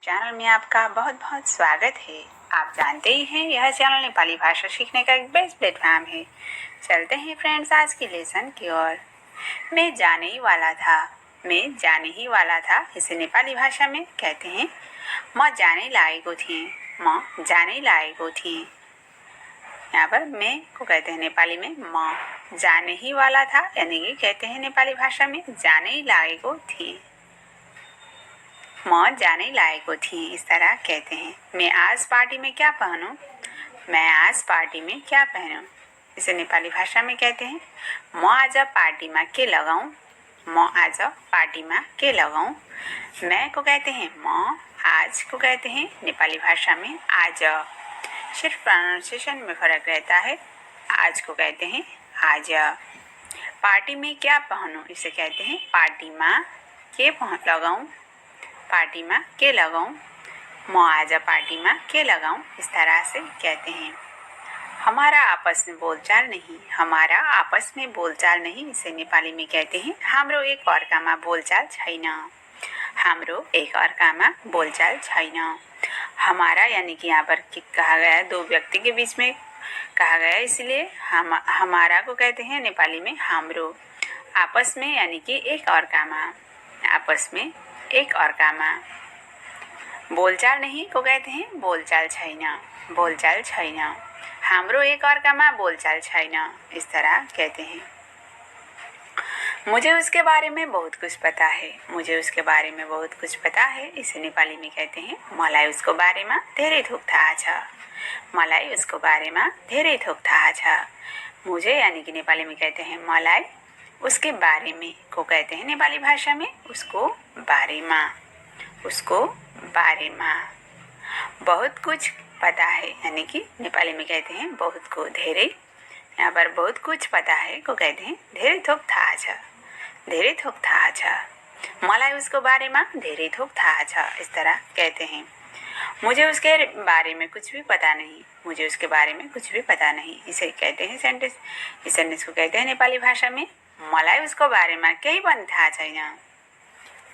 Channel में आपका बहुत बहुत स्वागत है। आप जानते ही हैं यह चैनल नेपाली भाषा सीखने का एक बेस्ट प्लेटफॉर्म है। चलते हैं फ्रेंड्स आज की लेसन की ओर। मैं जाने ही वाला था इसे नेपाली भाषा में कहते हैं म जाने लागेको थिएँ। यहाँ पर मैं को कहते हैं नेपाली में म। जाने ही वाला था यानी कि कहते हैं नेपाली भाषा में जाने ही लागेको थिएँ। म जाने लागेको थिएँ इस तरह कहते हैं। मैं आज पार्टी में क्या पहनूं? इसे नेपाली भाषा में कहते हैं म आज पार्टीमा के लगाऊं। मैं को कहते हैं म, आज को कहते हैं नेपाली भाषा में आज। सिर्फ प्रोनाउंसिएशन में फर्क रहता है। आज को कहते हैं आज। पार्टी में क्या पहनूं इसे कहते हैं पार्टीमा के लगाऊं। म आज पार्टीमा के लगाऊं इस तरह से कहते हैं। हमारा आपस में बोलचाल नहीं इसे नेपाली में कहते हैं हाम्रो एक अर्कामा बोलचाल छैन। हमारा यानी कि यहाँ पर कहा गया दो व्यक्ति के बीच में कहा गया, इसलिए हमारा को कहते हैं नेपाली में हाम्रो। आपस में यानी कि एक अर्कामा। बोलचाल नहीं को कहते हैं बोलचाल छैन। हाम्रो एक अर्कामा बोलचाल छैन इस तरह कहते हैं। मुझे उसके बारे में बहुत कुछ पता है इसे नेपाली में कहते हैं मलाई उसको बारेमा धेरै थोक थाहा छ। मुझे यानी कि नेपाली में कहते हैं मलाई, उसके बारे में को कहते हैं नेपाली भाषा में उसको बारेमा। बहुत कुछ पता है यानी कि नेपाली में कहते हैं बहुत को धेरै। यहाँ पर बहुत कुछ पता है को कहते हैं धेरै थोक थाहा छ। मलाई उसको बारेमा धेरै थोक थाहा छ इस तरह कहते हैं। मुझे उसके बारे में कुछ भी पता नहीं इसे कहते हैं सेंटेंस। इस सेंटेंस को कहते हैं नेपाली भाषा में मलाई उसको बारेमा केही पनि थाहा छैन।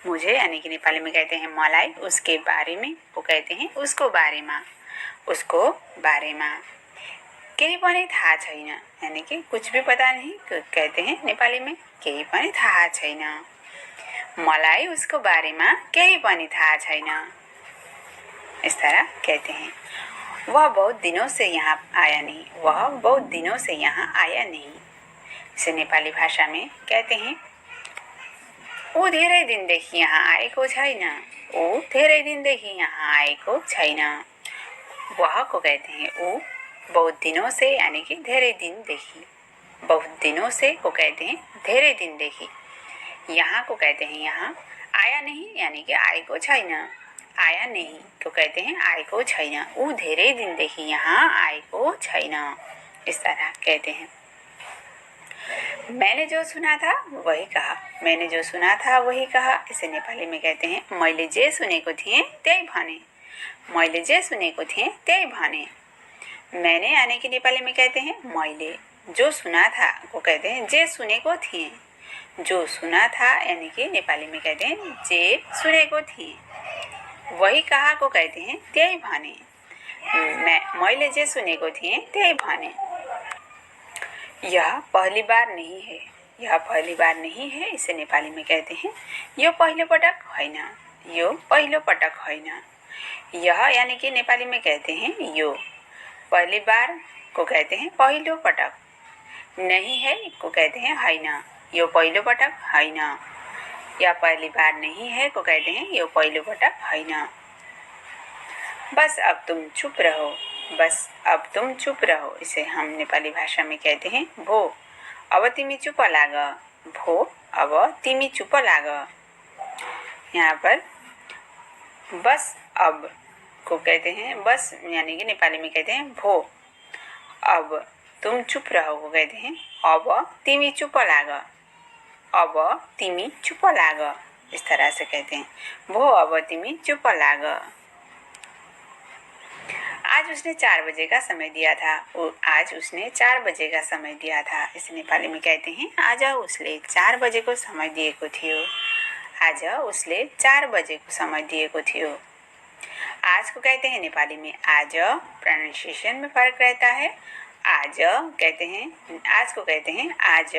मुझे यानी कि नेपाली में कहते हैं मलाई, उसके बारे में को कहते हैं उसको बारेमा। केही पनि थाहा छैन यानी कि कुछ भी पता नहीं कहते हैं नेपाली में केही पनि थाहा छैन। मलाई उसको बारेमा केही पनि थाहा छैन इस तरह कहते हैं। वह बहुत दिनों से यहाँ आया नहीं इसे नेपाली भाषा में कहते हैं ऊ धेरै दिनदेखि यहाँ आएको छैन। वह को कहते हैं ऊ बहुत दिनों से यानी कि धेरै दिनदेखि। बहुत दिनों से को कहते हैं धेरै दिनदेखि। यहाँ को कहते हैं यहाँ। आया नहीं यानी कि आएको छैन। आया नहीं को कहते हैं आएको छैन। ऊ धेरै दिनदेखि यहाँ आएको छैन इस तरह कहते हैं। मैंने जो सुना था वही कहा इसे नेपाली में कहते हैं मैले जे सुनेको थिएँ त्यही भने। मैंने यानी कि नेपाली में कहते हैं मैले। जो सुना था को कहते हैं जे सुनेको थिएँ। जो सुना था यानी कि नेपाली में कहते हैं जे सुनेको थिएँ। वही कहा को कहते हैं त्यही भने। मैले जे सुनेको थिएँ त्यही भने। यह पहली बार नहीं है इसे नेपाली में कहते हैं यो पहिलो पटक होइन। यह यानी कि नेपाली में कहते हैं यो। पहली बार को कहते हैं पहिलो पटक। नहीं है को कहते हैं होइन, यो पहिलो पटक होइन। यह पहली बार नहीं है को कहते हैं यो पहिलो पटक होइन। बस अब तुम चुप रहो इसे हम नेपाली भाषा में कहते हैं भो अब तिमी चुप लाग। यहाँ पर बस अब को कहते हैं बस यानी कि नेपाली में कहते हैं भो। अब तुम चुप रहो को कहते हैं अब तिमी चुप लाग। इस तरह से कहते हैं भो अब तिमी चुप लाग। आज उसने 4 बजे का समय दिया था इसे नेपाली में कहते हैं आज उसले 4 बजे को समय दिएको थियो। आज को कहते हैं नेपाली में आज, प्रोनाउंसिएशन में फर्क रहता है। आज कहते हैं, आज को कहते हैं आज।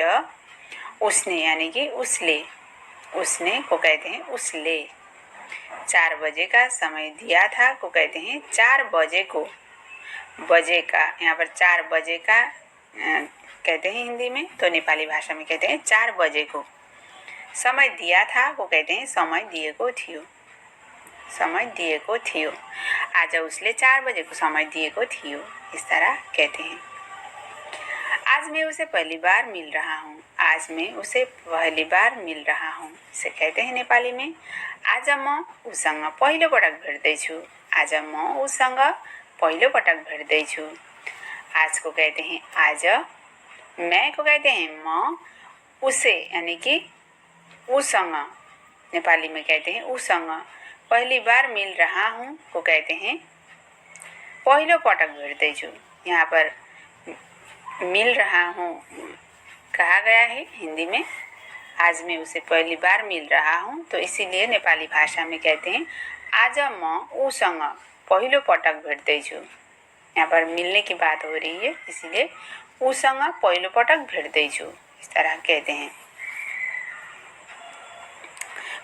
उसने यानी कि उसले, उसने को कहते हैं उसले। 4 बजे का समय दिया था को कहते हैं 4 बजे को। बजे का यहाँ पर 4 बजे का कहते हैं हिंदी में, तो नेपाली भाषा में कहते हैं 4 बजे को। समय दिया था को कहते हैं समय दिएको थियो, समय दिएको थियो। आज उसले 4 बजे को समय दिएको थियो, इस तरह कहते हैं। आज मैं उसे पहली बार मिल रहा हूँ, आज मैं उसे पहली बार मिल रहा हूँ, इसे कहते हैं नेपाली में आज म उसँग पहिलो पटक भेट्दैछु, आज म उसँग पहिलो पटक भेट्दैछु। आज को कहते हैं आज। मैं को कहते हैं म। उसे यानी कि उसँग, नेपाली में कहते हैं उसँग। पहली बार मिल रहा हूँ को कहते हैं पहिलो पटक भेट्दैछु। यहाँ पर मिल रहा हूँ कहा गया है हिंदी में, आज मैं उसे पहली बार मिल रहा हूँ, तो इसीलिए नेपाली भाषा में कहते हैं आज म उसँग पहिलो पटक भेट्दैछु। यहाँ पर मिलने की बात हो रही है, इसीलिए उसँग पहिलो पटक भेट्दैछु, इस तरह कहते हैं।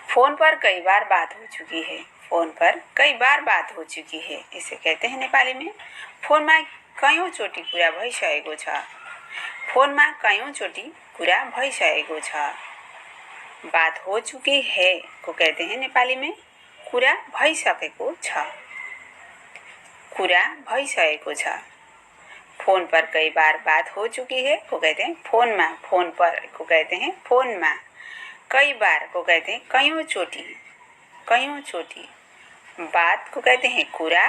फोन पर कई बार बात हो चुकी है, फोन पर कई बार बात हो चुकी है, इसे कहते हैं नेपाली में फोनमा कयौँचोटि कुरा भइसकेको छ, फोनमा कयौँचोटि कुरा भइसकेको छ। बात हो चुकी है को कहते हैं नेपाली में कुरा भइसकेको छ, कुरा भइसकेको छ। फोन पर कई बार बात हो चुकी है को कहते हैं फोनमा, फोन पर को कहते हैं फोनमा। कई बार को कहते हैं कयौँचोटि, कयौँचोटि। बात को कहते हैं कुरा,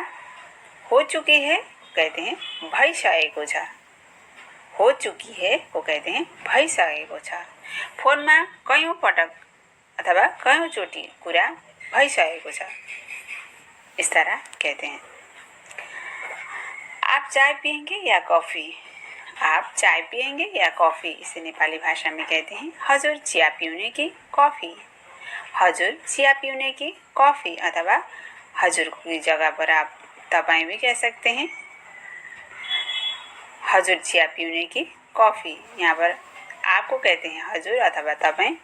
हो चुकी है कहते हैं भइसकेको छ, हो चुकी है को कहते हैं भइसकेको छ। फोनमा कयौँ पटक अथवा कयौँचोटि कुरा भइसकेको छ, इस तरह कहते हैं। आप चाय पिएंगे या कॉफ़ी, आप चाय पिएंगे या कॉफ़ी, इसे नेपाली भाषा में कहते हैं हजुर चिया पिउने कि कॉफ़ी, हजुर चिया पिउने कि कॉफ़ी। अथवा हजुर की जगह पर आप तपाईं भी कह सकते हैं हजुर चिया पिउने कि कॉफ़ी। यहाँ पर आपको कहते हैं हजुर अथवा तपाईं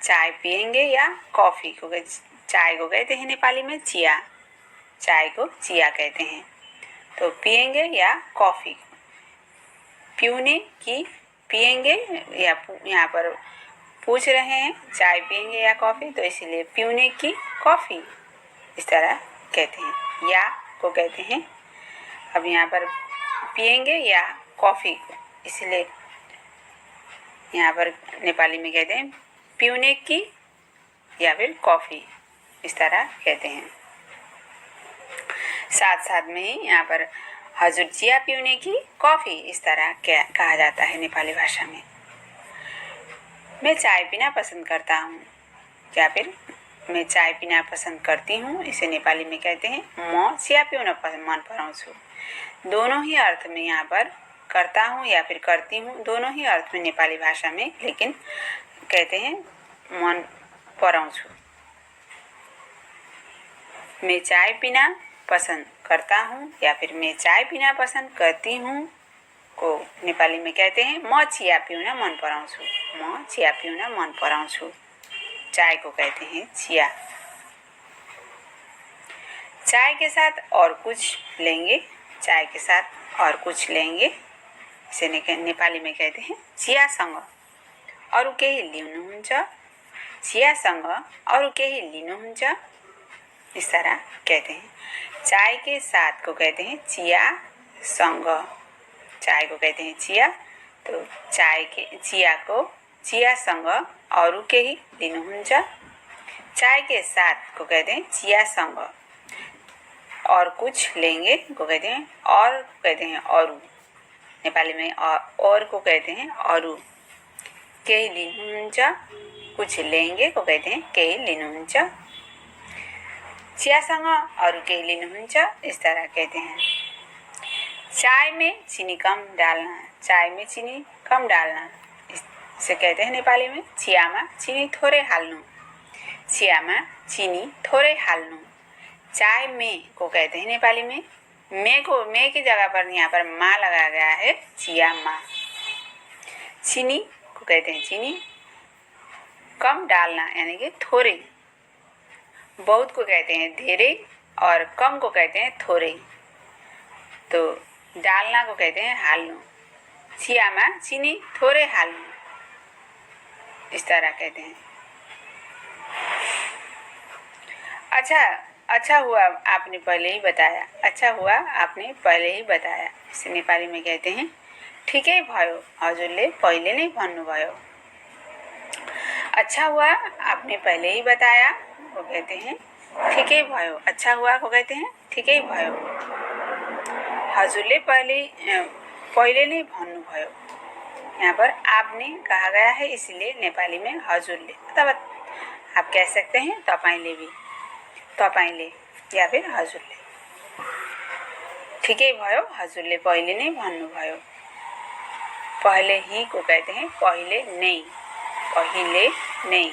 चाय पिएंगे या कॉफ़ी को, चाय को कहते हैं नेपाली में चिया, चाय को चिया कहते हैं। तो पिएंगे या कॉफ़ी, पिउने की पिएंगे, या यहाँ पर पूछ रहे हैं चाय पिएंगे या कॉफ़ी, तो इसीलिए पिउने की कॉफ़ी, इस तरह कहते हैं। या को कहते हैं, अब यहाँ पर पिएंगे या कॉफ़ी को, इसलिए यहाँ पर नेपाली में कहते हैं पिउने की या फिर कॉफ़ी, इस तरह कहते हैं। साथ साथ में ही यहाँ पर हजुर चिया पिउने की कॉफ़ी, इस तरह क्या कहा जाता है नेपाली भाषा में। मैं चाय पीना पसंद करता हूँ या फिर मैं चाय पीना पसंद करती हूँ, इसे नेपाली में कहते हैं म चिया पिउन मन पराउँछु। दोनों ही अर्थ में यहाँ पर करता हूँ या फिर करती हूँ, दोनों ही अर्थ में नेपाली भाषा में, लेकिन कहते हैं मन पराउँछु। मैं चाय पीना पसंद करता हूँ या फिर मैं चाय पीना पसंद करती हूँ को नेपाली में कहते हैं म चिया पिउन मन पराउँछु, म चिया पिउन मन पराउँछु। चाय को कहते हैं चिया। चाय के साथ और कुछ लेंगे, चाय के साथ और कुछ लेंगे, इसे नेपाली में कहते हैं चियासँग अरू केही लिनुहुन्छ, चियासँग अरू केही लिनुहुन्छ, इस तरह कहते हैं। चाय के साथ को कहते हैं चियासँग, चाय को कहते हैं चिया, तो चाय के चिया को चियासँग अरू केही लिनुहुन्छ। चाय के साथ को कहते हैं चियासँग और कुछ लेंगे को कहते हैं और कहते हैं अरू, नेपाली में और को कहते हैं अरू। केही लिनुहुन्छ, कुछ लेंगे को कहते हैं केही लिनुहुन्छ। चियासँग अरू केही लिनुहुन्छ, इस तरह कहते हैं। चाय में चीनी कम डालना, चाय में चीनी कम डालना, इसे कहते हैं नेपाली में चियामा चीनी थोरै हाल्नु, चियामा चीनी थोरै हाल्नु। चाय में को कहते हैं नेपाली में, मैं की जगह पर यहाँ पर माँ लगाया गया है, चिया माँ। चीनी को कहते हैं चीनी। कम डालना यानी कि थोड़े। बहुत को कहते हैं धेरे और कम को कहते हैं थोड़े। तो डालना को कहते हैं हाल्नु। चियामा चीनी थोड़े हाल्नु, इस तरह कहते हैं। अच्छा हुआ आपने पहले ही बताया। अच्छा हुआ आपने पहले ही बताया, इसे नेपाली में कहते हैं ठिकै भयो हजुरले पहिले नै भन्नुभयो। अच्छा हुआ आपने पहले ही बताया वो कहते हैं ठिकै भयो। अच्छा हुआ को कहते हैं ठिकै भयो। हजुरले पहिले नै भन्नुभयो। यहाँ पर आपने कहा गया है, इसलिए नेपाली में हजुरले अथवा आप कह सकते हैं तपाईले भी, तपाईले या फिर हजुरले। ठिकै भयो हजुरले पहिले नै भन्नुभयो। पहले ही को कहते हैं पहिले नै, पहिले नै।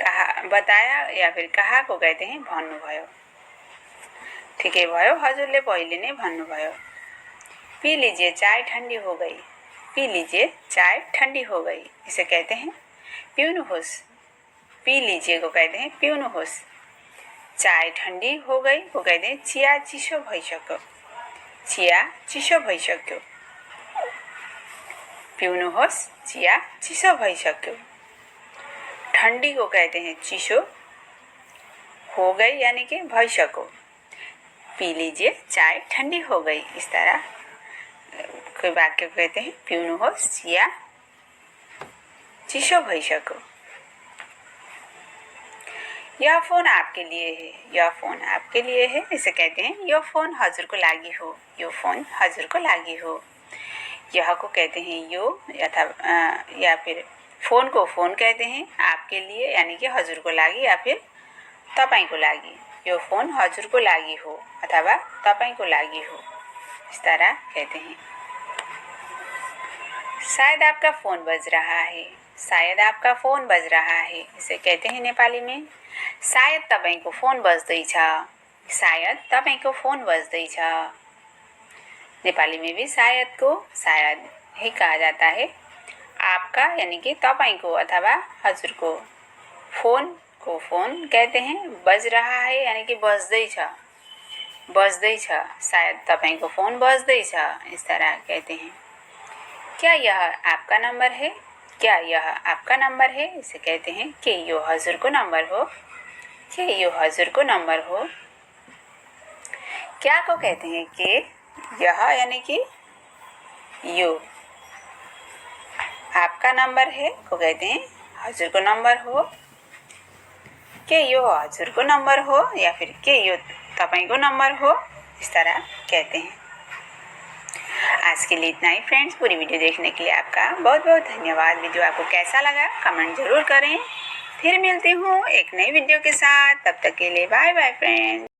कहा बताया या फिर कहा को कहते हैं भन्नुभयो। ठिकै भयो हजुरले पहिले नै भन्नुभयो। पी लीजिए चाय ठंडी हो गई। पी लीजिए चाय ठंडी हो गई, इसे कहते हैं पिउनुहोस्। पी लीजिए को कहते हैं पिउनुहोस्। चाय ठंडी हो गई को कहते हैं चिया चिसो भइसक्यो। चिया चिसो भइसक्यो। पिउनुहोस् चिया चिसो भइसक्यो। ठंडी को कहते हैं चिसो। हो गई यानी कि भइसक्यो। पी लीजिए चाय ठंडी हो गई, इस तरह कोई वाक्य को कहते हैं पिउनुहोस् चिया चिसो भइसक्यो। यह फोन आपके लिए है। यह फोन आपके लिए है, इसे कहते हैं यो फोन हजुरको लागि हो। यो फोन हजुरको लागि हो। यह को कहते हैं यो या फिर फोन को फोन कहते हैं आपके लिए यानी कि हजुरको लागि या फिर तपाईको लागि। यो फोन हजुरको लागि हो अथवा तपाईको लागि हो, इस तरह कहते हैं। शायद आपका फोन बज रहा है। शायद आपका फोन बज रहा है, इसे कहते हैं नेपाली में शायद तपाईको फोन बज्दैछ। शायद तपाईको फोन बज्दैछ। नेपाली में भी शायद को शायद ही कहा जाता है। आपका यानी कि तपाईको अथवा हजुरको, फोन को फोन कहते हैं। बज रहा है यानी कि बज्दैछ, बज्दैछ। शायद तपाईको फोन बज्दैछ, इस तरह कहते हैं। क्या यह आपका नंबर है? क्या यह आपका नंबर है, इसे कहते हैं के यो हजुरको नंबर हो। के यो हजुरको नंबर हो। क्या को कहते हैं के यह यानी कि यो। आपका नंबर है को कहते हैं हजुरको नंबर हो। के यो हजुरको नंबर हो या फिर के यो तपाईको नंबर हो, इस तरह कहते हैं। आज के लिए इतना ही फ्रेंड्स। पूरी वीडियो देखने के लिए आपका बहुत बहुत धन्यवाद। वीडियो आपको कैसा लगा कमेंट जरूर करें। फिर मिलती हूँ एक नई वीडियो के साथ, तब तक के लिए बाय बाय फ्रेंड्स।